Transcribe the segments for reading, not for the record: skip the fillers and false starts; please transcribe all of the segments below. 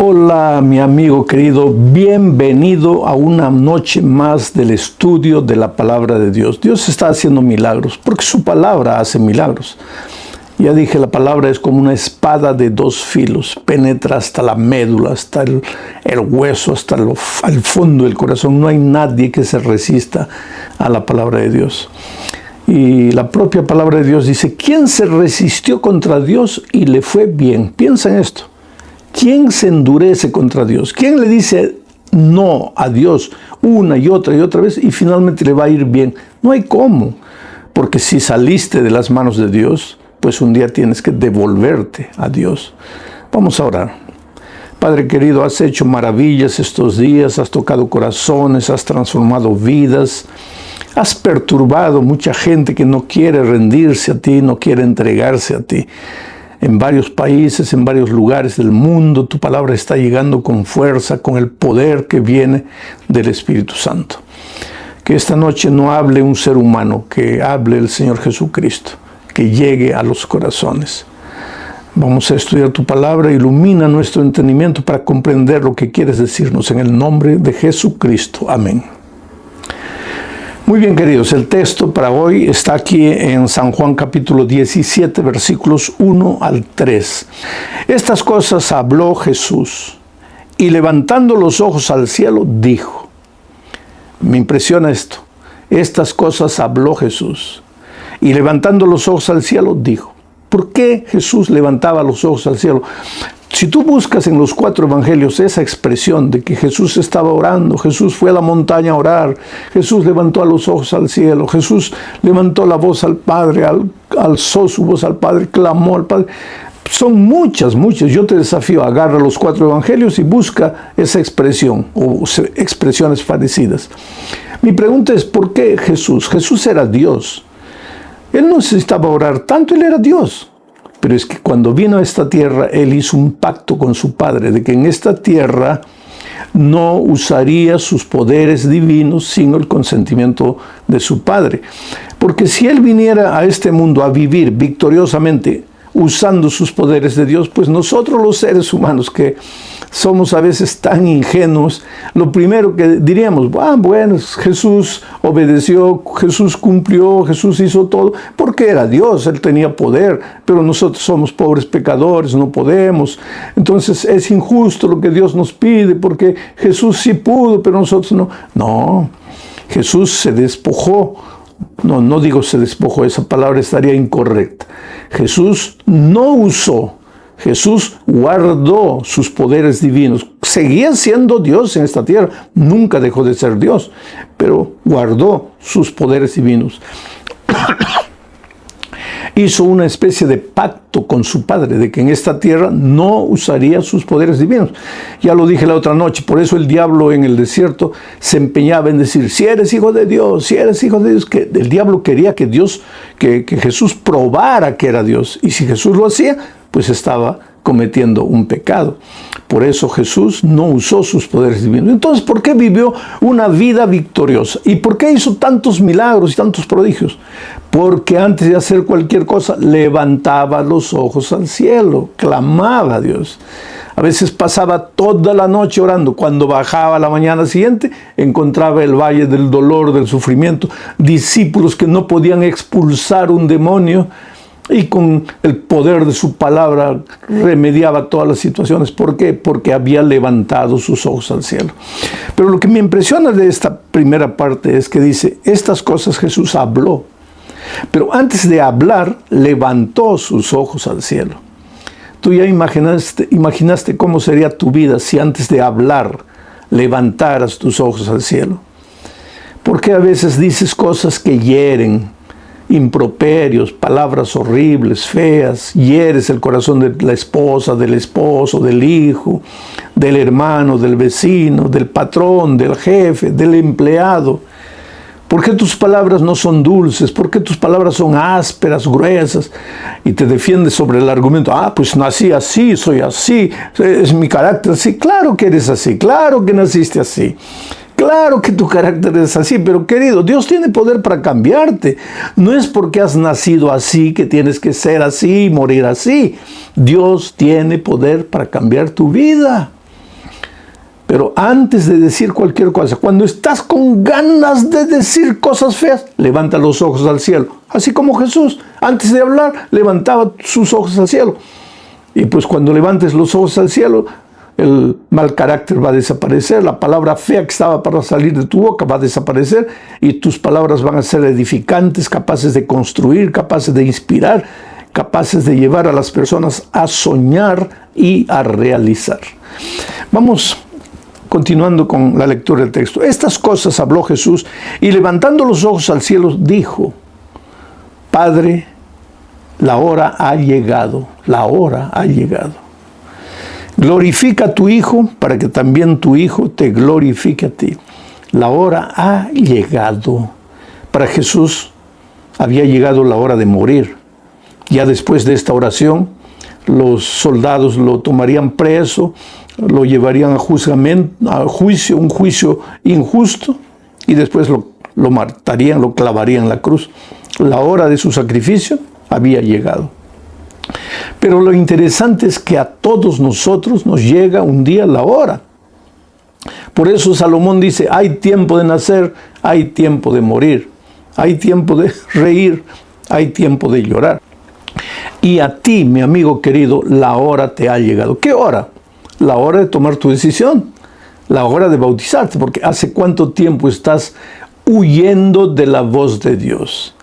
Hola, mi amigo querido, bienvenido a una noche más del estudio de la palabra de Dios. Dios está haciendo milagros, porque su palabra hace milagros. Ya dije, la palabra es como una espada de dos filos, penetra hasta la médula, hasta el hueso, hasta al fondo del corazón. No hay nadie que se resista a la palabra de Dios. Y la propia palabra de Dios dice, ¿quién se resistió contra Dios y le fue bien? Piensa en esto. ¿Quién se endurece contra Dios? ¿Quién le dice no a Dios una y otra vez y finalmente le va a ir bien? No hay cómo, porque si saliste de las manos de Dios, pues un día tienes que devolverte a Dios. Vamos a orar. Padre querido, has hecho maravillas estos días, has tocado corazones, has transformado vidas, has perturbado mucha gente que no quiere rendirse a ti, no quiere entregarse a ti. En varios países, en varios lugares del mundo, tu palabra está llegando con fuerza, con el poder que viene del Espíritu Santo. Que esta noche no hable un ser humano, que hable el Señor Jesucristo, que llegue a los corazones. Vamos a estudiar tu palabra, ilumina nuestro entendimiento para comprender lo que quieres decirnos en el nombre de Jesucristo. Amén. Muy bien, queridos, el texto para hoy está aquí en San Juan capítulo 17, versículos 1 al 3. Estas cosas habló Jesús y levantando los ojos al cielo dijo. Me impresiona esto. Estas cosas habló Jesús y levantando los ojos al cielo dijo. ¿Por qué Jesús levantaba los ojos al cielo? Si tú buscas en los 4 evangelios esa expresión de que Jesús estaba orando, Jesús fue a la montaña a orar, Jesús levantó los ojos al cielo, Jesús levantó la voz al Padre, alzó su voz al Padre, clamó al Padre. Son muchas. Yo te desafío, agarra los 4 evangelios y busca esa expresión o expresiones parecidas. Mi pregunta es, ¿por qué Jesús? Jesús era Dios. Él no necesitaba orar tanto, Él era Dios. Pero es que cuando vino a esta tierra, Él hizo un pacto con su Padre, de que en esta tierra no usaría sus poderes divinos sin el consentimiento de su Padre. Porque si Él viniera a este mundo a vivir victoriosamente, usando sus poderes de Dios, pues nosotros los seres humanos que somos a veces tan ingenuos, lo primero que diríamos, bueno, Jesús obedeció, Jesús cumplió, Jesús hizo todo, porque era Dios, Él tenía poder, pero nosotros somos pobres pecadores, no podemos, entonces es injusto lo que Dios nos pide, porque Jesús sí pudo, pero nosotros no. No, Jesús se despojó. No digo se despojó, esa palabra estaría incorrecta. Jesús no usó, Jesús guardó sus poderes divinos. Seguía siendo Dios en esta tierra, nunca dejó de ser Dios, pero guardó sus poderes divinos. Hizo una especie de pacto con su Padre, de que en esta tierra no usaría sus poderes divinos. Ya lo dije la otra noche, por eso el diablo en el desierto se empeñaba en decir, si eres hijo de Dios, si eres hijo de Dios, que el diablo quería que Jesús probara que era Dios. Y si Jesús lo hacía, pues estaba cometiendo un pecado. Por eso Jesús no usó sus poderes divinos. Entonces, ¿por qué vivió una vida victoriosa? ¿Y por qué hizo tantos milagros y tantos prodigios? Porque antes de hacer cualquier cosa, levantaba los ojos al cielo, clamaba a Dios. A veces pasaba toda la noche orando. Cuando bajaba la mañana siguiente, encontraba el valle del dolor, del sufrimiento, discípulos que no podían expulsar un demonio, y con el poder de su palabra remediaba todas las situaciones. ¿Por qué? Porque había levantado sus ojos al cielo. Pero lo que me impresiona de esta primera parte es que dice, estas cosas Jesús habló. Pero antes de hablar, levantó sus ojos al cielo. Tú ya imaginaste cómo sería tu vida si antes de hablar levantaras tus ojos al cielo. Porque a veces dices cosas que hieren, improperios, palabras horribles, feas, hieres el corazón de la esposa, del esposo, del hijo, del hermano, del vecino, del patrón, del jefe, del empleado. ¿Por qué tus palabras no son dulces? ¿Por qué tus palabras son ásperas, gruesas? Y te defiendes sobre el argumento, pues nací así, soy así, es mi carácter así. Claro que eres así, claro que naciste así. Claro que tu carácter es así, pero querido, Dios tiene poder para cambiarte. No es porque has nacido así que tienes que ser así y morir así. Dios tiene poder para cambiar tu vida. Pero antes de decir cualquier cosa, cuando estás con ganas de decir cosas feas, levanta los ojos al cielo. Así como Jesús, antes de hablar, levantaba sus ojos al cielo. Y pues cuando levantes los ojos al cielo, el mal carácter va a desaparecer, la palabra fea que estaba para salir de tu boca va a desaparecer y tus palabras van a ser edificantes, capaces de construir, capaces de inspirar, capaces de llevar a las personas a soñar y a realizar. Vamos continuando con la lectura del texto. Estas cosas habló Jesús y levantando los ojos al cielo dijo: Padre, la hora ha llegado, la hora ha llegado. Glorifica a tu Hijo para que también tu Hijo te glorifique a ti. La hora ha llegado. Para Jesús había llegado la hora de morir. Ya después de esta oración, los soldados lo tomarían preso, lo llevarían a juicio, un juicio injusto, y después lo matarían, lo clavarían en la cruz. La hora de su sacrificio había llegado. Pero lo interesante es que a todos nosotros nos llega un día la hora. Por eso Salomón dice: hay tiempo de nacer, hay tiempo de morir, hay tiempo de reír, hay tiempo de llorar. Y a ti, mi amigo querido, la hora te ha llegado. ¿Qué hora? La hora de tomar tu decisión, la hora de bautizarte, porque ¿hace cuánto tiempo estás huyendo de la voz de Dios?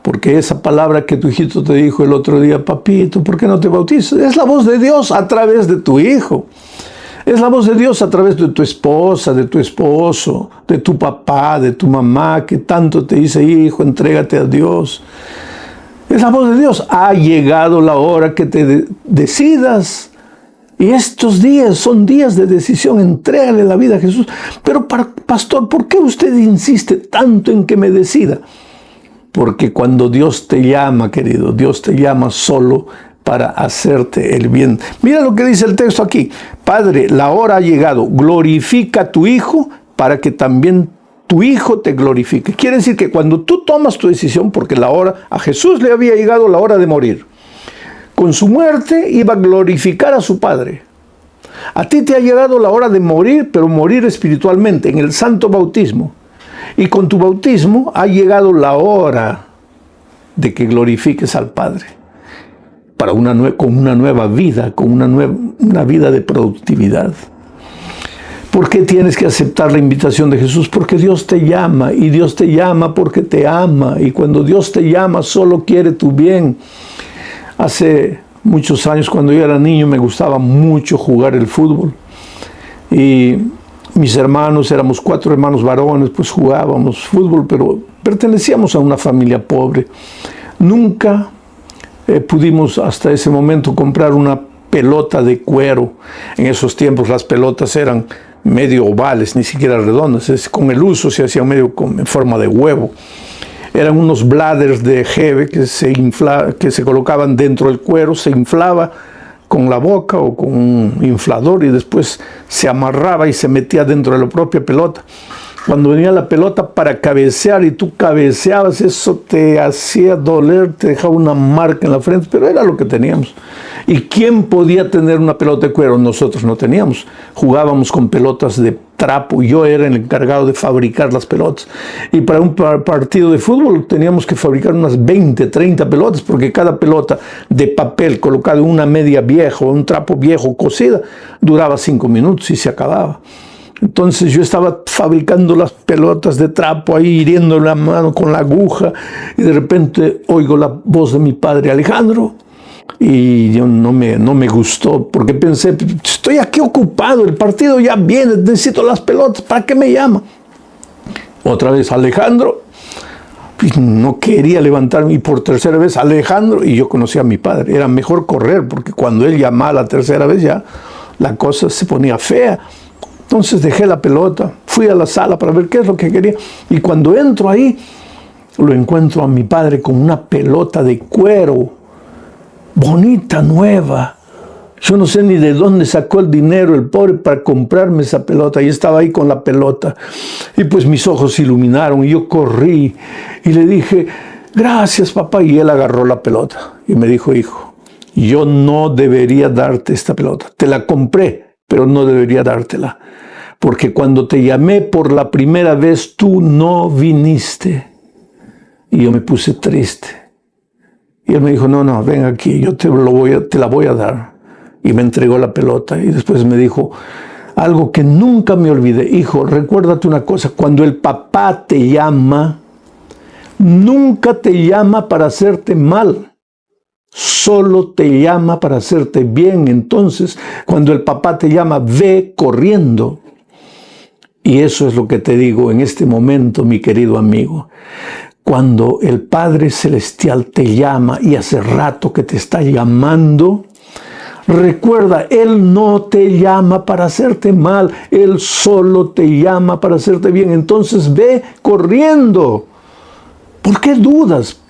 Porque esa palabra que tu hijito te dijo el otro día: papito, ¿por qué no te bautizas? Es la voz de Dios a través de tu hijo. Es la voz de Dios a través de tu esposa, de tu esposo, de tu papá, de tu mamá, que tanto te dice: hijo, entrégate a Dios. Es la voz de Dios. Ha llegado la hora que te decidas. Y estos días son días de decisión. Entrégale la vida a Jesús. Pero, pastor, ¿por qué usted insiste tanto en que me decida? Porque cuando Dios te llama, querido, Dios te llama solo para hacerte el bien. Mira lo que dice el texto aquí. Padre, la hora ha llegado. Glorifica a tu Hijo para que también tu Hijo te glorifique. Quiere decir que cuando tú tomas tu decisión, porque a Jesús le había llegado la hora de morir. Con su muerte iba a glorificar a su Padre. A ti te ha llegado la hora de morir, pero morir espiritualmente, en el santo bautismo. Y con tu bautismo ha llegado la hora de que glorifiques al Padre con una nueva vida, con una vida de productividad. ¿Por qué tienes que aceptar la invitación de Jesús? Porque Dios te llama, y Dios te llama porque te ama, y cuando Dios te llama solo quiere tu bien. Hace muchos años, cuando yo era niño, me gustaba mucho jugar el fútbol, y mis hermanos, éramos 4 hermanos varones, pues jugábamos fútbol, pero pertenecíamos a una familia pobre. Nunca pudimos hasta ese momento comprar una pelota de cuero. En esos tiempos las pelotas eran medio ovales, ni siquiera redondas. Con el uso se hacía medio en forma de huevo. Eran unos bladders de jeve que se colocaban dentro del cuero, se inflaba con la boca o con un inflador y después se amarraba y se metía dentro de la propia pelota. Cuando venía la pelota para cabecear y tú cabeceabas, eso te hacía doler, te dejaba una marca en la frente, pero era lo que teníamos. ¿Y quién podía tener una pelota de cuero? Nosotros no teníamos. Jugábamos con pelotas de trapo. Yo era el encargado de fabricar las pelotas. Y para un partido de fútbol teníamos que fabricar unas 20, 30 pelotas, porque cada pelota de papel colocada en una media vieja o un trapo viejo cosida duraba 5 minutos y se acababa. Entonces yo estaba fabricando las pelotas de trapo ahí, hiriendo la mano con la aguja, y de repente oigo la voz de mi padre: Alejandro. Y yo no me gustó, porque pensé: estoy aquí ocupado, el partido ya viene, necesito las pelotas, ¿para qué me llama? Otra vez: Alejandro. Y no quería levantarme, y por tercera vez: Alejandro. Y yo conocía a mi padre, era mejor correr, porque cuando él llamaba la tercera vez ya la cosa se ponía fea. Entonces dejé la pelota, fui a la sala para ver qué es lo que quería, y cuando entro ahí, lo encuentro a mi padre con una pelota de cuero, bonita, nueva. Yo no sé ni de dónde sacó el dinero el pobre para comprarme esa pelota, y estaba ahí con la pelota. Y pues mis ojos se iluminaron, y yo corrí, y le dije: gracias, papá, y él agarró la pelota, y me dijo: hijo, yo no debería darte esta pelota, te la compré, pero no debería dártela, porque cuando te llamé por la primera vez, tú no viniste. Y yo me puse triste. Y él me dijo, no, ven aquí, yo te la voy a dar. Y me entregó la pelota. Y después me dijo algo que nunca me olvidé. Hijo, recuérdate una cosa, cuando el papá te llama, nunca te llama para hacerte mal. Solo te llama para hacerte bien. Entonces, cuando el papá te llama, ve corriendo. Y eso es lo que te digo en este momento, mi querido amigo. Cuando el Padre Celestial te llama y hace rato que te está llamando, recuerda, Él no te llama para hacerte mal, Él solo te llama para hacerte bien. Entonces ve corriendo. ¿Por qué dudas?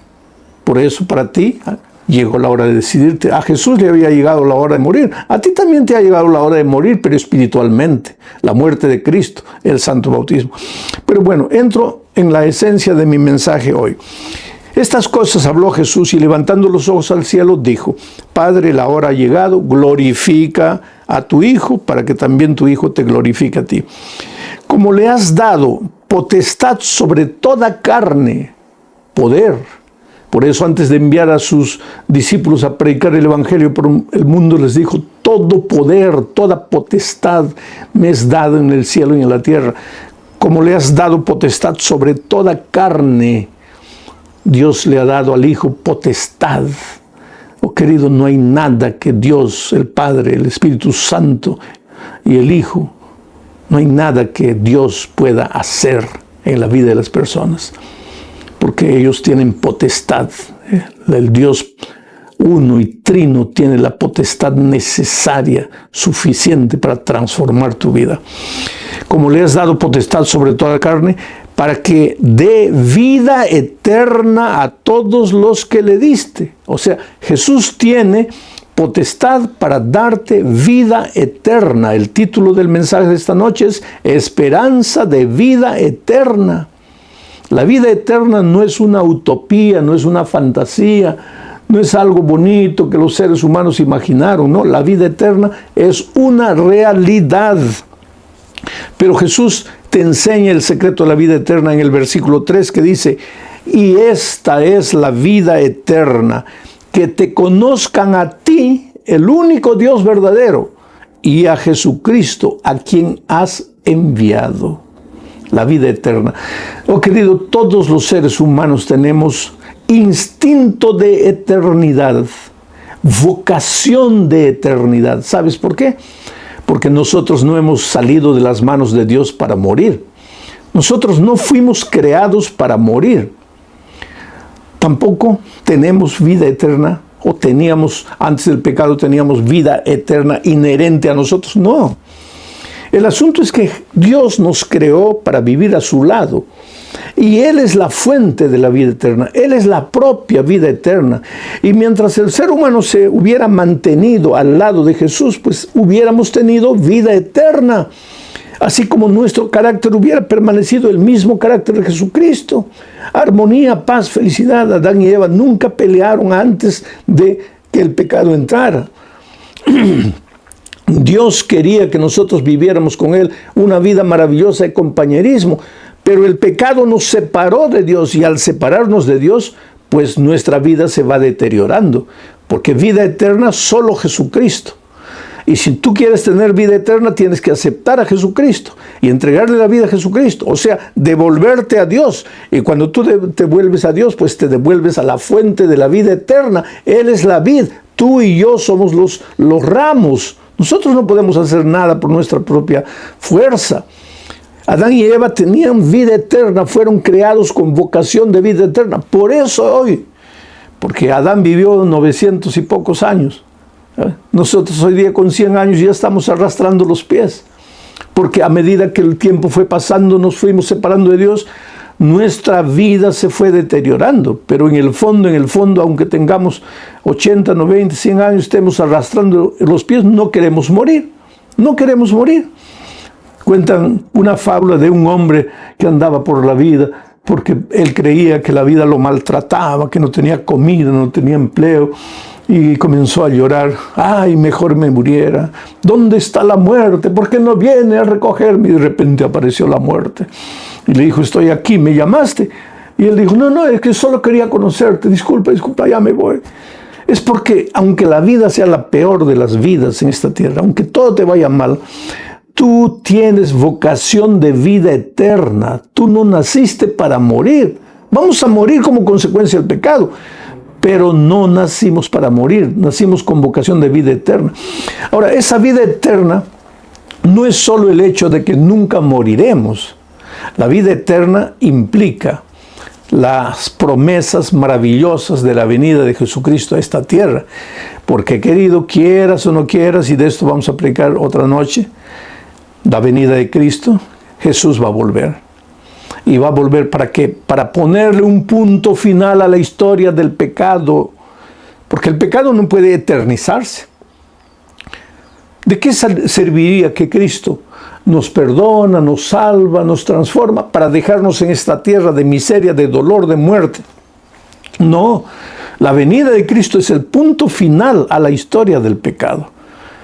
Por eso para ti llegó la hora de decidirte. A Jesús le había llegado la hora de morir. A ti también te ha llegado la hora de morir, pero espiritualmente. La muerte de Cristo, el santo bautismo. Pero bueno, entro en la esencia de mi mensaje hoy. Estas cosas habló Jesús y levantando los ojos al cielo dijo, Padre, la hora ha llegado, glorifica a tu Hijo para que también tu Hijo te glorifique a ti. Como le has dado potestad sobre toda carne, poder. Por eso antes de enviar a sus discípulos a predicar el Evangelio por el mundo les dijo, todo poder, toda potestad me es dado en el cielo y en la tierra. Como le has dado potestad sobre toda carne, Dios le ha dado al Hijo potestad. Oh querido, no hay nada que Dios, el Padre, el Espíritu Santo y el Hijo, no hay nada que Dios pueda hacer en la vida de las personas. Porque ellos tienen potestad. El Dios uno y trino tiene la potestad necesaria, suficiente para transformar tu vida. Como le has dado potestad sobre toda carne, para que dé vida eterna a todos los que le diste. O sea, Jesús tiene potestad para darte vida eterna. El título del mensaje de esta noche es Esperanza de vida eterna. La vida eterna no es una utopía, no es una fantasía, no es algo bonito que los seres humanos imaginaron, no, la vida eterna es una realidad. Pero Jesús te enseña el secreto de la vida eterna en el versículo 3 que dice, y esta es la vida eterna, que te conozcan a ti, el único Dios verdadero, y a Jesucristo, a quien has enviado. La vida eterna. Oh querido, todos los seres humanos tenemos instinto de eternidad, vocación de eternidad. ¿Sabes por qué? Porque nosotros no hemos salido de las manos de Dios para morir. Nosotros no fuimos creados para morir. Tampoco tenemos vida eterna, o teníamos, antes del pecado teníamos vida eterna inherente a nosotros. No. El asunto es que Dios nos creó para vivir a su lado. Y Él es la fuente de la vida eterna. Él es la propia vida eterna. Y mientras el ser humano se hubiera mantenido al lado de Jesús, pues hubiéramos tenido vida eterna. Así como nuestro carácter hubiera permanecido el mismo carácter de Jesucristo. Armonía, paz, felicidad. Adán y Eva nunca pelearon antes de que el pecado entrara. Dios quería que nosotros viviéramos con Él una vida maravillosa de compañerismo, pero el pecado nos separó de Dios y al separarnos de Dios, pues nuestra vida se va deteriorando, porque vida eterna solo Jesucristo. Y si tú quieres tener vida eterna, tienes que aceptar a Jesucristo y entregarle la vida a Jesucristo, o sea, devolverte a Dios. Y cuando tú te vuelves a Dios, pues te devuelves a la fuente de la vida eterna. Él es la vid, tú y yo somos los ramos. Nosotros no podemos hacer nada por nuestra propia fuerza. Adán y Eva tenían vida eterna, fueron creados con vocación de vida eterna. Por eso hoy, porque Adán vivió 900 y pocos años. Nosotros hoy día con 100 años ya estamos arrastrando los pies. Porque a medida que el tiempo fue pasando, nos fuimos separando de Dios, nuestra vida se fue deteriorando. Pero en el fondo, aunque tengamos 80, 90, 100 años, estemos arrastrando los pies, no queremos morir. No queremos morir. Cuentan una fábula de un hombre que andaba por la vida porque él creía que la vida lo maltrataba, que no tenía comida, no tenía empleo. Y comenzó a llorar. Ay, mejor me muriera. ¿Dónde está la muerte? ¿Por qué no viene a recogerme? Y de repente apareció la muerte. Y le dijo, estoy aquí, ¿me llamaste? Y él dijo, no, es que solo quería conocerte. Disculpa, ya me voy. Es porque, aunque la vida sea la peor de las vidas en esta tierra, aunque todo te vaya mal, tú tienes vocación de vida eterna. Tú no naciste para morir. Vamos a morir como consecuencia del pecado. Pero no nacimos para morir, nacimos con vocación de vida eterna. Ahora, esa vida eterna no es solo el hecho de que nunca moriremos. La vida eterna implica las promesas maravillosas de la venida de Jesucristo a esta tierra. Porque, querido, quieras o no quieras, y de esto vamos a aplicar otra noche, la venida de Cristo, Jesús va a volver. Y va a volver ¿para qué? Para ponerle un punto final a la historia del pecado. Porque el pecado no puede eternizarse. ¿De qué serviría que Cristo nos perdona, nos salva, nos transforma para dejarnos en esta tierra de miseria, de dolor, de muerte? No, la venida de Cristo es el punto final a la historia del pecado.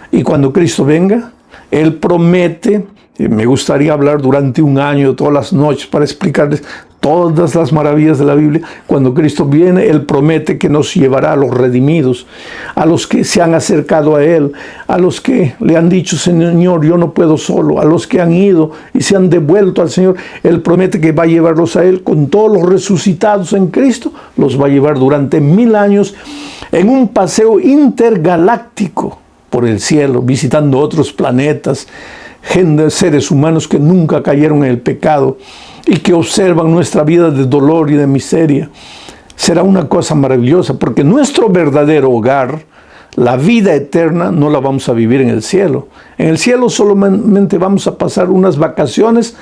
Y cuando Cristo venga, Él promete. Me gustaría hablar durante un año, todas las noches, para explicarles todas las maravillas de la Biblia. Cuando Cristo viene, Él promete que nos llevará a los redimidos, a los que se han acercado a Él, a los que le han dicho, Señor, yo no puedo solo, a los que han ido y se han devuelto al Señor. Él promete que va a llevarlos a Él con todos los resucitados en Cristo. Los va a llevar durante 1000 años en un paseo intergaláctico por el cielo, visitando otros planetas, seres humanos que nunca cayeron en el pecado y que observan nuestra vida de dolor y de miseria. Será una cosa maravillosa, porque nuestro verdadero hogar, la vida eterna, no la vamos a vivir en el cielo. En el cielo solamente vamos a pasar unas vacaciones,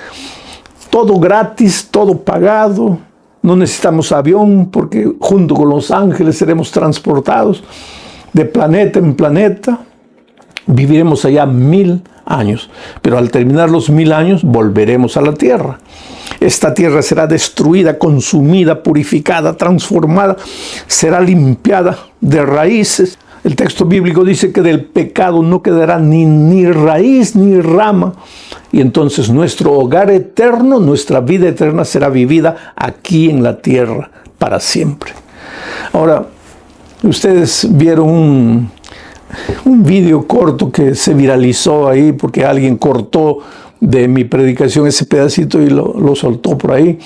todo gratis, todo pagado. No necesitamos avión, porque junto con los ángeles seremos transportados de planeta en planeta. Viviremos allá 1000 años, pero al terminar los 1000 años volveremos a la tierra. Esta tierra será destruida, consumida, purificada, transformada, será limpiada de raíces. El texto bíblico dice que del pecado no quedará ni raíz ni rama. Y entonces nuestro hogar eterno, nuestra vida eterna será vivida aquí en la tierra para siempre. Ahora, ustedes vieron un video corto que se viralizó ahí porque alguien cortó de mi predicación ese pedacito y lo soltó por ahí,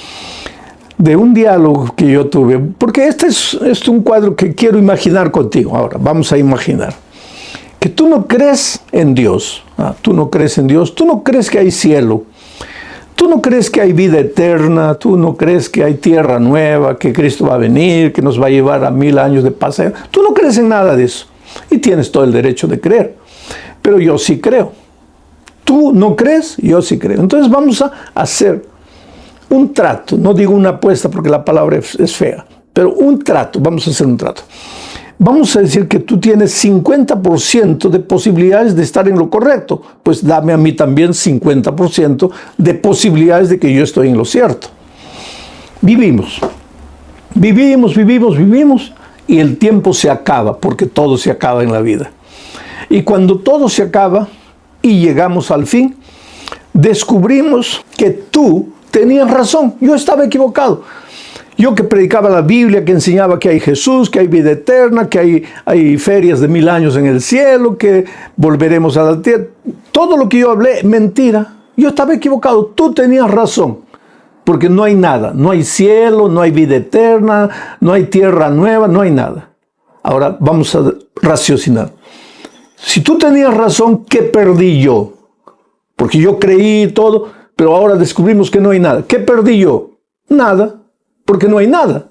de un diálogo que yo tuve, porque este es un cuadro que quiero imaginar contigo. Ahora, vamos a imaginar que tú no crees en Dios, tú no crees en Dios, tú no crees que hay cielo, tú no crees que hay vida eterna, tú no crees que hay tierra nueva, que Cristo va a venir, que nos va a llevar a 1000 años de paseo, tú no crees en nada de eso. Y tienes todo el derecho de creer. Pero yo sí creo. Tú no crees, yo sí creo. Entonces vamos a hacer un trato. No digo una apuesta porque la palabra es fea. Pero un trato. Vamos a hacer un trato. Vamos a decir que tú tienes 50% de posibilidades de estar en lo correcto. Pues dame a mí también 50% de posibilidades de que yo estoy en lo cierto. Vivimos. Y el tiempo se acaba, porque todo se acaba en la vida. Y cuando todo se acaba y llegamos al fin, descubrimos que tú tenías razón, yo estaba equivocado. Yo que predicaba la Biblia, que enseñaba que hay Jesús, que hay vida eterna, que hay ferias de 1000 años en el cielo, que volveremos a la tierra. Todo lo que yo hablé, mentira. Yo estaba equivocado, tú tenías razón. Porque no hay nada, no hay cielo, no hay vida eterna, no hay tierra nueva, no hay nada. Ahora vamos a raciocinar. Si tú tenías razón, ¿qué perdí yo? Porque yo creí todo, pero ahora descubrimos que no hay nada. ¿Qué perdí yo? Nada, porque no hay nada.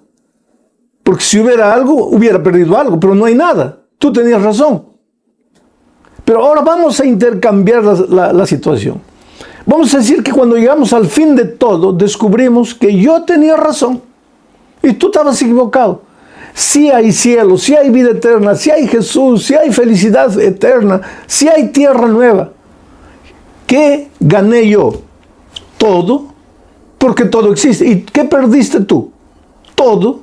Porque si hubiera algo, hubiera perdido algo, pero no hay nada. Tú tenías razón. Pero ahora vamos a intercambiar la situación. Vamos a decir que cuando llegamos al fin de todo, descubrimos que yo tenía razón y tú estabas equivocado. Sí hay cielo, sí hay vida eterna, sí hay Jesús, sí hay felicidad eterna, sí hay tierra nueva. ¿Qué gané yo? Todo, porque todo existe. ¿Y qué perdiste tú? Todo.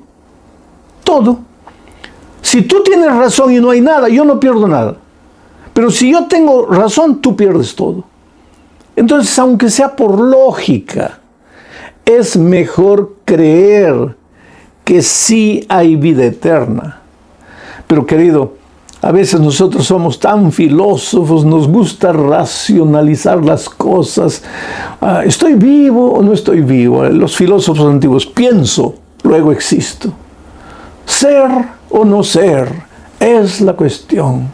Si tú tienes razón y no hay nada, yo no pierdo nada. Pero si yo tengo razón, tú pierdes todo. Entonces, aunque sea por lógica, es mejor creer que sí hay vida eterna. Pero querido, a veces nosotros somos tan filósofos, nos gusta racionalizar las cosas. ¿Estoy vivo o no estoy vivo? Los filósofos antiguos, pienso, luego existo. Ser o no ser es la cuestión.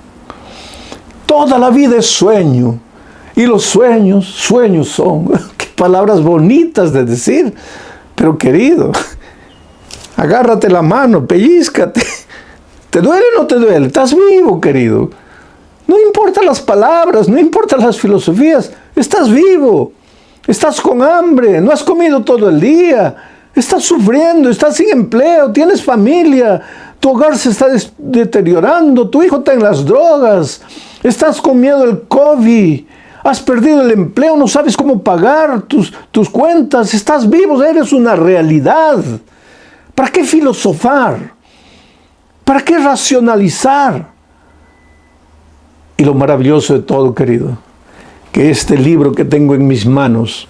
Toda la vida es sueño. Y los sueños son. Qué palabras bonitas de decir. Pero querido, agárrate la mano, pellízcate. ¿Te duele o no te duele? Estás vivo, querido. No importan las palabras, no importan las filosofías. Estás vivo. Estás con hambre, no has comido todo el día. Estás sufriendo, estás sin empleo, tienes familia. Tu hogar se está deteriorando, tu hijo está en las drogas. Estás con miedo del COVID. Has perdido el empleo, no sabes cómo pagar tus cuentas. Estás vivo, eres una realidad. ¿Para qué filosofar? ¿Para qué racionalizar? Y lo maravilloso de todo, querido, que este libro que tengo en mis manos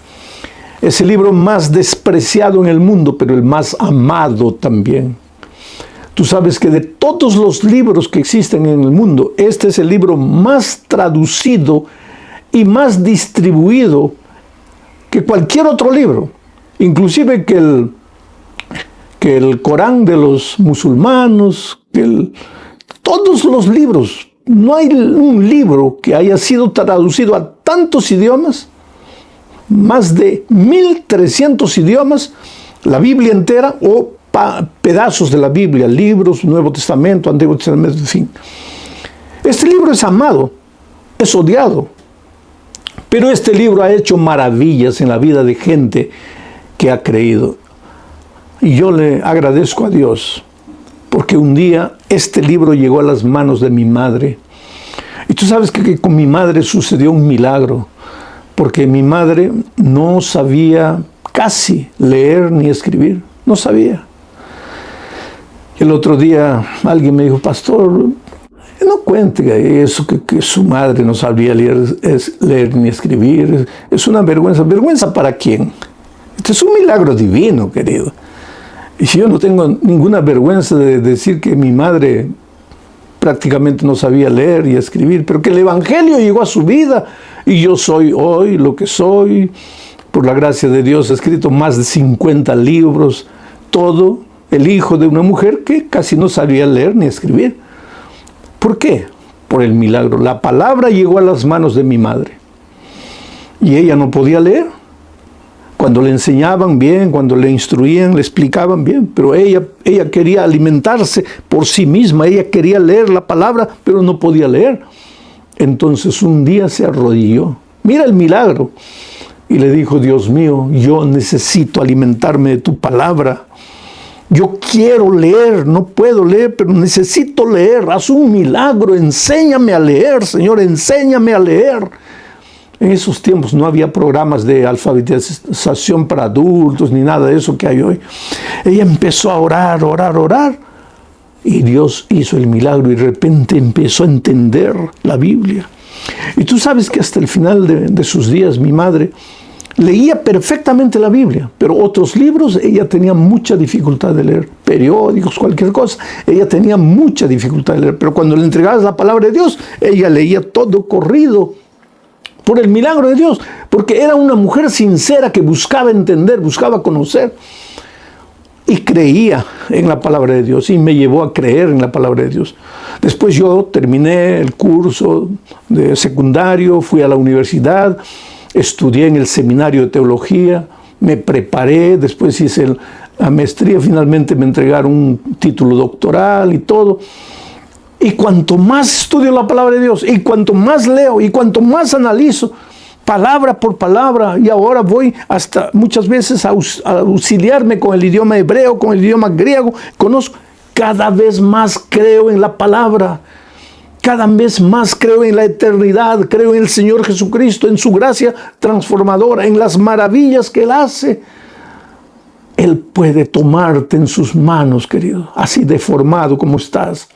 es el libro más despreciado en el mundo, pero el más amado también. Tú sabes que de todos los libros que existen en el mundo, este es el libro más traducido y más distribuido que cualquier otro libro, inclusive que el Corán de los musulmanes, todos los libros. No hay un libro que haya sido traducido a tantos idiomas, más de 1300 idiomas, la Biblia entera o pedazos de la Biblia, libros, Nuevo Testamento, Antiguo Testamento, en fin. Este libro es amado, es odiado, pero este libro ha hecho maravillas en la vida de gente que ha creído. Y yo le agradezco a Dios, porque un día este libro llegó a las manos de mi madre. Y tú sabes que con mi madre sucedió un milagro, porque mi madre no sabía casi leer ni escribir, no sabía. El otro día alguien me dijo, pastor, no cuente eso, que su madre no sabía leer ni escribir. Es una vergüenza. ¿Vergüenza para quién? Este es un milagro divino, querido. Y yo no tengo ninguna vergüenza de decir que mi madre prácticamente no sabía leer y escribir, pero que el Evangelio llegó a su vida y yo soy hoy lo que soy. Por la gracia de Dios he escrito más de 50 libros, todo el hijo de una mujer que casi no sabía leer ni escribir. ¿Por qué? Por el milagro. La palabra llegó a las manos de mi madre y ella no podía leer. Cuando le enseñaban bien, cuando le instruían, le explicaban bien, pero ella quería alimentarse por sí misma, ella quería leer la palabra, pero no podía leer. Entonces un día se arrodilló, mira el milagro, y le dijo, Dios mío, yo necesito alimentarme de tu palabra. Yo quiero leer, no puedo leer, pero necesito leer. Haz un milagro, enséñame a leer, Señor, enséñame a leer. En esos tiempos no había programas de alfabetización para adultos ni nada de eso que hay hoy. Ella empezó a orar, y Dios hizo el milagro y de repente empezó a entender la Biblia. Y tú sabes que hasta el final de sus días mi madre leía perfectamente la Biblia, pero otros libros ella tenía mucha dificultad de leer, periódicos, cualquier cosa, ella tenía mucha dificultad de leer, pero cuando le entregabas la palabra de Dios, ella leía todo corrido, por el milagro de Dios, porque era una mujer sincera que buscaba entender, buscaba conocer y creía en la palabra de Dios y me llevó a creer en la palabra de Dios. Después yo terminé el curso de secundario, fui a la universidad, estudié en el seminario de teología, me preparé, después hice la maestría, finalmente me entregaron un título doctoral y todo. Y cuanto más estudio la palabra de Dios, y cuanto más leo, y cuanto más analizo, palabra por palabra, y ahora voy hasta muchas veces a auxiliarme con el idioma hebreo, con el idioma griego, conozco, cada vez más creo en la palabra, cada vez más creo en la eternidad, creo en el Señor Jesucristo, en su gracia transformadora, en las maravillas que Él hace. Él puede tomarte en sus manos, querido, así deformado como estás.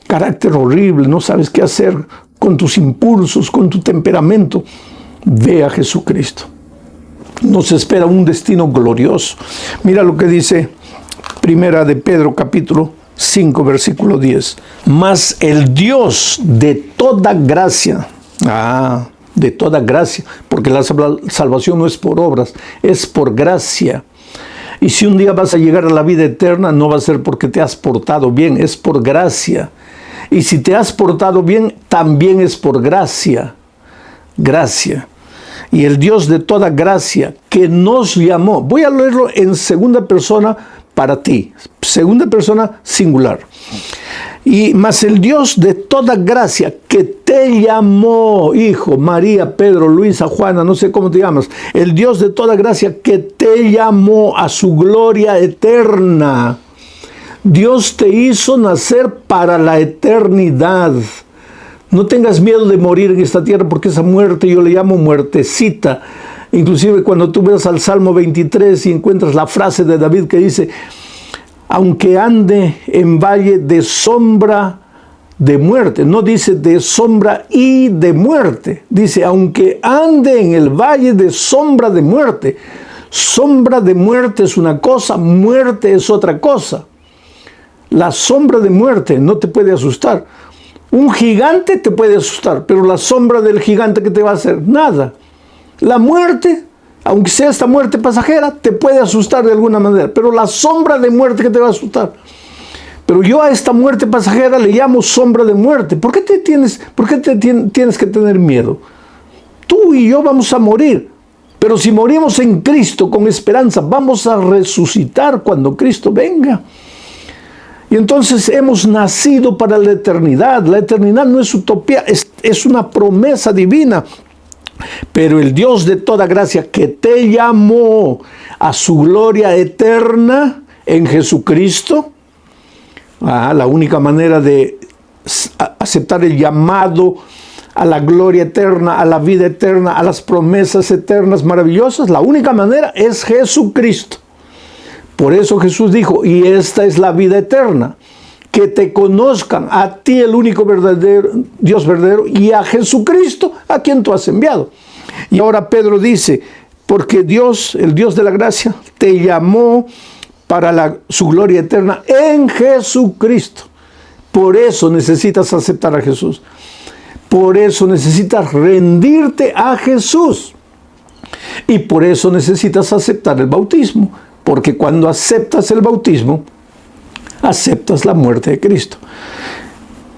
Carácter horrible, no sabes qué hacer con tus impulsos, con tu temperamento. Ve a Jesucristo. Nos espera un destino glorioso. Mira lo que dice Primera de Pedro, capítulo 5, versículo 10. Mas el Dios de toda gracia, de toda gracia, porque la salvación no es por obras, es por gracia. Y si un día vas a llegar a la vida eterna, no va a ser porque te has portado bien, es por gracia. Y si te has portado bien, también es por gracia. Gracia. Y el Dios de toda gracia que nos llamó. Voy a leerlo en segunda persona para ti. Segunda persona singular. Y más el Dios de toda gracia que te llamó, hijo, María, Pedro, Luisa, Juana, no sé cómo te llamas. El Dios de toda gracia que te llamó a su gloria eterna. Dios te hizo nacer para la eternidad. No tengas miedo de morir en esta tierra, porque esa muerte yo le llamo muertecita. Inclusive cuando tú ves al Salmo 23 y encuentras la frase de David que dice: aunque ande en valle de sombra de muerte. No dice de sombra y de muerte. Dice, aunque ande en el valle de sombra de muerte. Sombra de muerte es una cosa, muerte es otra cosa. La sombra de muerte no te puede asustar. Un gigante te puede asustar, pero la sombra del gigante, ¿qué te va a hacer? Nada. La muerte, aunque sea esta muerte pasajera, te puede asustar de alguna manera, pero la sombra de muerte, ¿qué te va a asustar? Pero yo a esta muerte pasajera le llamo sombra de muerte. ¿Por qué tienes que tener miedo? Tú y yo vamos a morir, pero si morimos en Cristo con esperanza, vamos a resucitar cuando Cristo venga. Y entonces hemos nacido para la eternidad. La eternidad no es utopía, es una promesa divina. Pero el Dios de toda gracia que te llamó a su gloria eterna en Jesucristo, la única manera de aceptar el llamado a la gloria eterna, a la vida eterna, a las promesas eternas maravillosas, la única manera es Jesucristo. Por eso Jesús dijo, y esta es la vida eterna, que te conozcan a ti, el único verdadero Dios verdadero, y a Jesucristo, a quien tú has enviado. Y ahora Pedro dice, porque Dios, el Dios de la gracia, te llamó para su gloria eterna en Jesucristo. Por eso necesitas aceptar a Jesús. Por eso necesitas rendirte a Jesús. Y por eso necesitas aceptar el bautismo. Porque cuando aceptas el bautismo, aceptas la muerte de Cristo.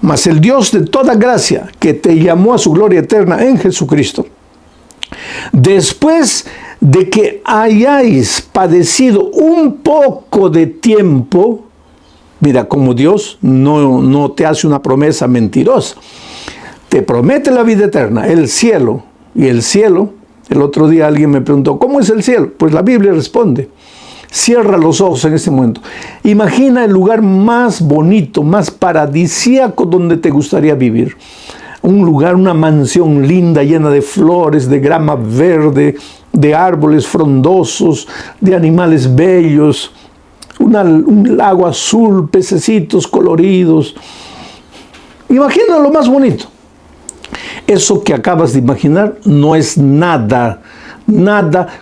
Mas el Dios de toda gracia, que te llamó a su gloria eterna en Jesucristo, después de que hayáis padecido un poco de tiempo, mira, como Dios no te hace una promesa mentirosa, te promete la vida eterna, el cielo, y el cielo, el otro día alguien me preguntó, ¿cómo es el cielo? Pues la Biblia responde. Cierra los ojos en este momento. Imagina el lugar más bonito, más paradisíaco donde te gustaría vivir. Un lugar, una mansión linda, llena de flores, de grama verde, de árboles frondosos, de animales bellos, un lago azul, pececitos coloridos. Imagina lo más bonito. Eso que acabas de imaginar no es nada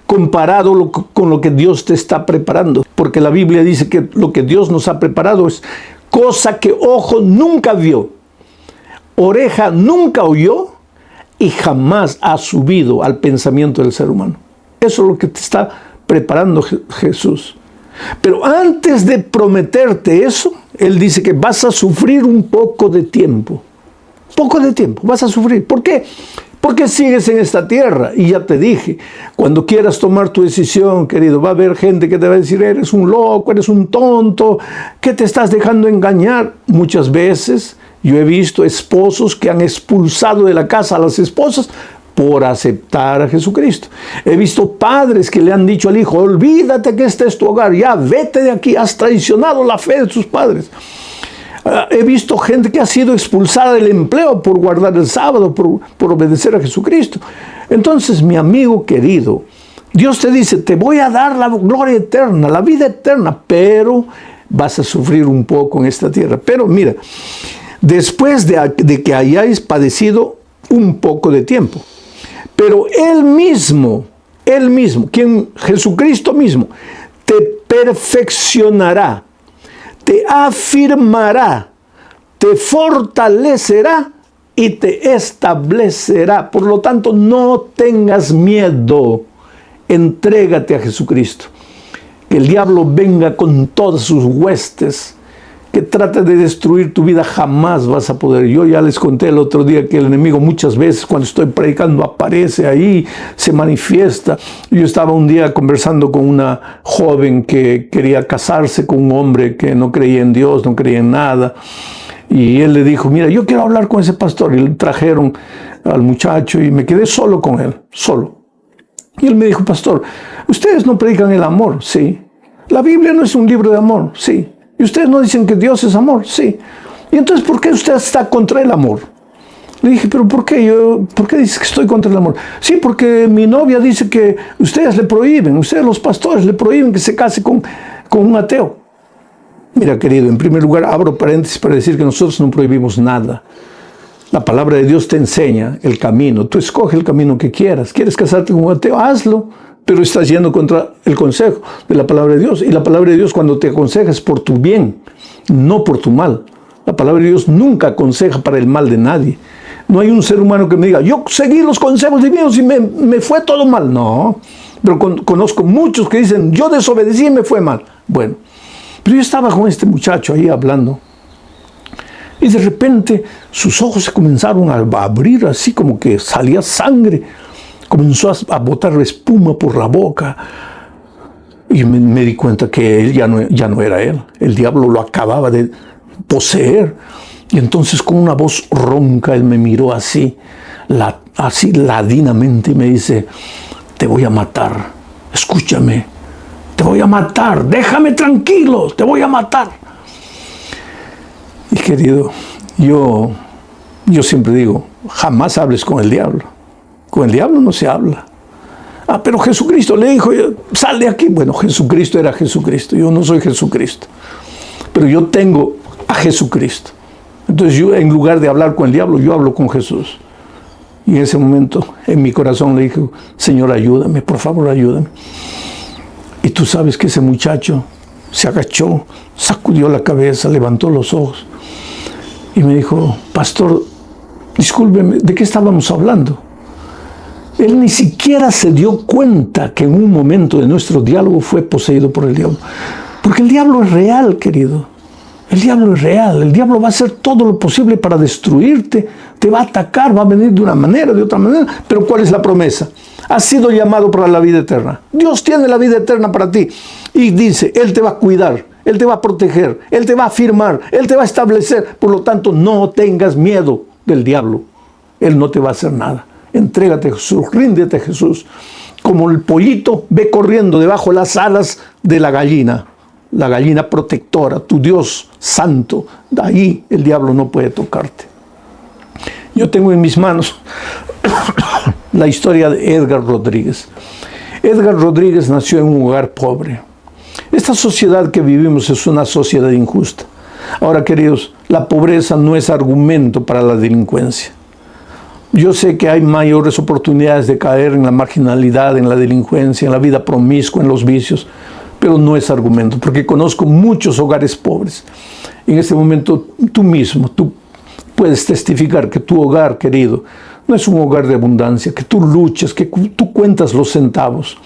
comparado con lo que Dios te está preparando. Porque la Biblia dice que lo que Dios nos ha preparado es cosa que ojo nunca vio, oreja nunca oyó y jamás ha subido al pensamiento del ser humano. Eso es lo que te está preparando Jesús. Pero antes de prometerte eso, Él dice que vas a sufrir un poco de tiempo. Poco de tiempo, vas a sufrir. ¿Por qué? Porque sigues en esta tierra. Y ya te dije, cuando quieras tomar tu decisión, querido, va a haber gente que te va a decir, eres un loco, eres un tonto, que te estás dejando engañar. Muchas veces yo he visto esposos que han expulsado de la casa a las esposas por aceptar a Jesucristo. He visto padres que le han dicho al hijo, olvídate que este es tu hogar, ya vete de aquí, has traicionado la fe de tus padres. He visto gente que ha sido expulsada del empleo por guardar el sábado, por obedecer a Jesucristo. Entonces, mi amigo querido, Dios te dice, te voy a dar la gloria eterna, la vida eterna, pero vas a sufrir un poco en esta tierra. Pero mira, después de que hayáis padecido un poco de tiempo, pero Él mismo, Jesucristo mismo, te perfeccionará, te afirmará, te fortalecerá y te establecerá. Por lo tanto, no tengas miedo. Entrégate a Jesucristo. Que el diablo venga con todas sus huestes, que trate de destruir tu vida, jamás vas a poder. Yo ya les conté el otro día que el enemigo muchas veces cuando estoy predicando aparece ahí, se manifiesta. Yo estaba un día conversando con una joven que quería casarse con un hombre que no creía en Dios, no creía en nada. Y él le dijo, mira, yo quiero hablar con ese pastor. Y le trajeron al muchacho y me quedé solo con él, solo. Y él me dijo, pastor, ustedes no predican el amor, sí. La Biblia no es un libro de amor, sí. Y ustedes no dicen que Dios es amor, sí. Y entonces, ¿por qué usted está contra el amor? Le dije, ¿pero por qué? ¿Por qué dice que estoy contra el amor? Sí, porque mi novia dice que ustedes le prohíben, ustedes los pastores le prohíben que se case con un ateo. Mira, querido, en primer lugar, abro paréntesis para decir que nosotros no prohibimos nada. La palabra de Dios te enseña el camino. Tú escoge el camino que quieras. ¿Quieres casarte con un ateo? Hazlo. Pero estás yendo contra el consejo de la palabra de Dios. Y la palabra de Dios cuando te aconseja es por tu bien, no por tu mal. La palabra de Dios nunca aconseja para el mal de nadie. No hay un ser humano que me diga, yo seguí los consejos divinos y me fue todo mal. No. Pero conozco muchos que dicen, yo desobedecí y me fue mal. Bueno, pero yo estaba con este muchacho ahí hablando. Y de repente sus ojos se comenzaron a abrir así como que salía sangre. Comenzó a botar espuma por la boca. Y me di cuenta que él ya no era él. El diablo lo acababa de poseer. Y entonces con una voz ronca él me miró así ladinamente y me dice, te voy a matar. Escúchame. Te voy a matar. Déjame tranquilo. Te voy a matar. Y querido, yo siempre digo, jamás hables con el diablo. Con el diablo no se habla. Ah, pero Jesucristo le dijo, sal de aquí. Bueno, Jesucristo era Jesucristo. Yo no soy Jesucristo. Pero yo tengo a Jesucristo. Entonces yo, en lugar de hablar con el diablo, yo hablo con Jesús. Y en ese momento, en mi corazón le dije, Señor, ayúdame, por favor, ayúdame. Y tú sabes que ese muchacho se agachó, sacudió la cabeza, levantó los ojos y me dijo, pastor, discúlpeme, ¿de qué estábamos hablando? Él ni siquiera se dio cuenta que en un momento de nuestro diálogo fue poseído por el diablo. Porque el diablo es real, querido. El diablo es real. El diablo va a hacer todo lo posible para destruirte. Te va a atacar, va a venir de una manera, de otra manera. Pero ¿cuál es la promesa? Has sido llamado para la vida eterna. Dios tiene la vida eterna para ti. Y dice, Él te va a cuidar, Él te va a proteger, Él te va a afirmar, Él te va a establecer. Por lo tanto, no tengas miedo del diablo. Él no te va a hacer nada. Entrégate a Jesús, ríndete a Jesús. Como el pollito, ve corriendo debajo de las alas de la gallina protectora, tu Dios santo. De ahí el diablo no puede tocarte. Yo tengo en mis manos la historia de Edgar Rodríguez. Edgar Rodríguez nació en un hogar pobre. Esta sociedad que vivimos es una sociedad injusta. Ahora, queridos, la pobreza no es argumento para la delincuencia. Yo sé que hay mayores oportunidades de caer en la marginalidad, en la delincuencia, en la vida promiscua, en los vicios, pero no es argumento, porque conozco muchos hogares pobres. En este momento, tú mismo, tú puedes testificar que tu hogar, querido, no es un hogar de abundancia, que tú luchas, que tú cuentas los centavos.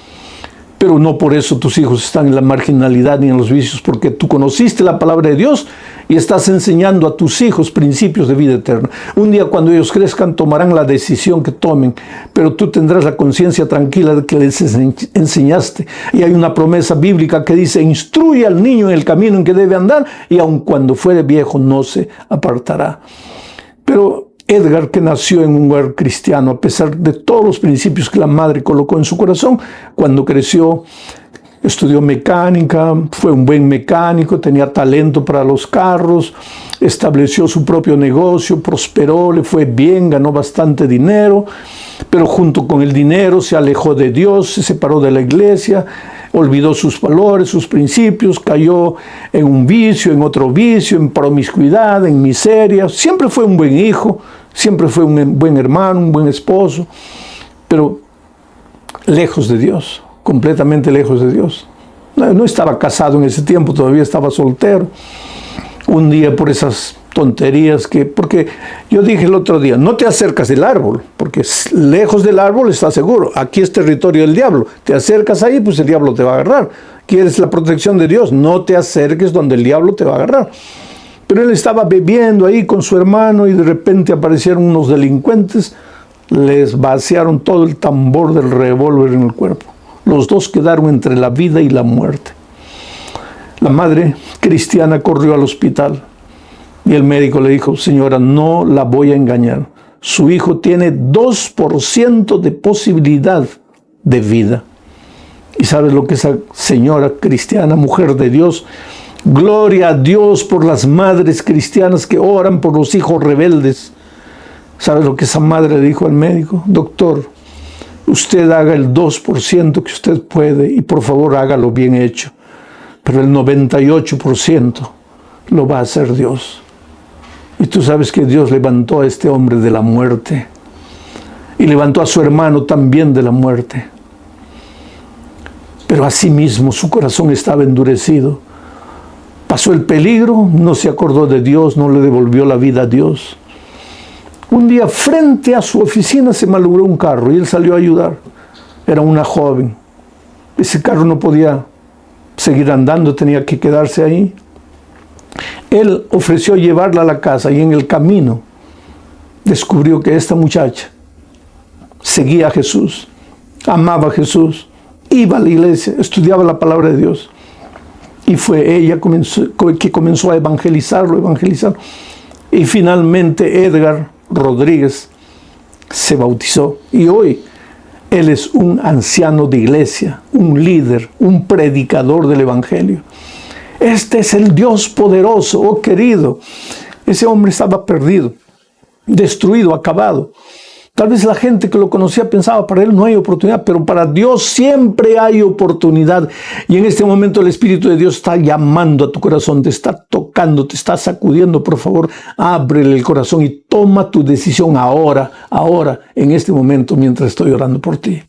Pero no por eso tus hijos están en la marginalidad ni en los vicios, porque tú conociste la palabra de Dios y estás enseñando a tus hijos principios de vida eterna. Un día cuando ellos crezcan tomarán la decisión que tomen, pero tú tendrás la conciencia tranquila de que les enseñaste. Y hay una promesa bíblica que dice, instruye al niño en el camino en que debe andar y aun cuando fuere viejo no se apartará. Pero Edgar, que nació en un hogar cristiano, a pesar de todos los principios que la madre colocó en su corazón, cuando creció, estudió mecánica, fue un buen mecánico, tenía talento para los carros, estableció su propio negocio, prosperó, le fue bien, ganó bastante dinero, pero junto con el dinero se alejó de Dios, se separó de la iglesia, olvidó sus valores, sus principios, cayó en un vicio, en otro vicio, en promiscuidad, en miseria. Siempre fue un buen hijo, siempre fue un buen hermano, un buen esposo, pero lejos de Dios, completamente lejos de Dios. No estaba casado en ese tiempo, todavía estaba soltero. Un día por esas tonterías porque yo dije el otro día, no te acercas del árbol, porque lejos del árbol está seguro, aquí es territorio del diablo, te acercas ahí, pues el diablo te va a agarrar. ¿Quieres la protección de Dios? No te acerques donde el diablo te va a agarrar. Pero él estaba bebiendo ahí con su hermano y de repente aparecieron unos delincuentes, les vaciaron todo el tambor del revólver en el cuerpo. Los dos quedaron entre la vida y la muerte. La madre cristiana corrió al hospital y el médico le dijo, señora, no la voy a engañar. Su hijo tiene 2% de posibilidad de vida. ¿Y sabes lo que esa señora cristiana, mujer de Dios? Gloria a Dios por las madres cristianas que oran por los hijos rebeldes. ¿Sabes lo que esa madre le dijo al médico? Doctor, usted haga el 2% que usted puede y por favor hágalo bien hecho. Pero el 98% lo va a hacer Dios. Y tú sabes que Dios levantó a este hombre de la muerte. Y levantó a su hermano también de la muerte. Pero asimismo su corazón estaba endurecido. Pasó el peligro, no se acordó de Dios, no le devolvió la vida a Dios. Un día frente a su oficina se malogró un carro y él salió a ayudar. Era una joven. Ese carro no podía seguir andando, tenía que quedarse ahí. Él ofreció llevarla a la casa y en el camino descubrió que esta muchacha seguía a Jesús, amaba a Jesús, iba a la iglesia, estudiaba la palabra de Dios. Y fue ella que comenzó a evangelizarlo. Y finalmente Edgar Rodríguez se bautizó. Y hoy él es un anciano de iglesia, un líder, un predicador del evangelio. Este es el Dios poderoso, oh querido. Ese hombre estaba perdido, destruido, acabado. Tal vez la gente que lo conocía pensaba, para él no hay oportunidad, pero para Dios siempre hay oportunidad. Y en este momento el Espíritu de Dios está llamando a tu corazón, te está tocando, te está sacudiendo. Por favor, ábrele el corazón y toma tu decisión ahora, en este momento, mientras estoy orando por ti.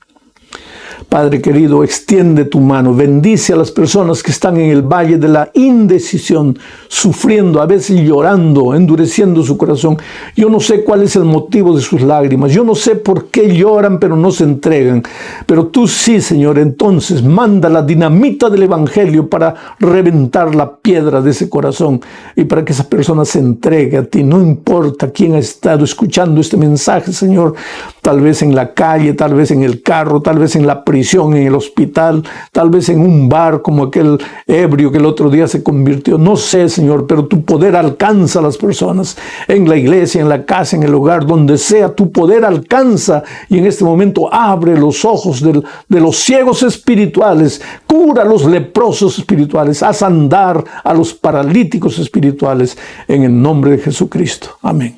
Padre querido, extiende tu mano, bendice a las personas que están en el valle de la indecisión, sufriendo, a veces llorando, endureciendo su corazón. Yo no sé cuál es el motivo de sus lágrimas, yo no sé por qué lloran, pero no se entregan. Pero tú sí, Señor, entonces manda la dinamita del Evangelio para reventar la piedra de ese corazón y para que esa persona se entregue a ti. No importa quién ha estado escuchando este mensaje, Señor, tal vez en la calle, tal vez en el carro, tal vez en la prisión, en el hospital, tal vez en un bar como aquel ebrio que el otro día se convirtió. No sé, Señor, pero tu poder alcanza a las personas en la iglesia, en la casa, en el hogar, donde sea, tu poder alcanza y en este momento abre los ojos de los ciegos espirituales, cura a los leprosos espirituales, haz andar a los paralíticos espirituales en el nombre de Jesucristo. Amén.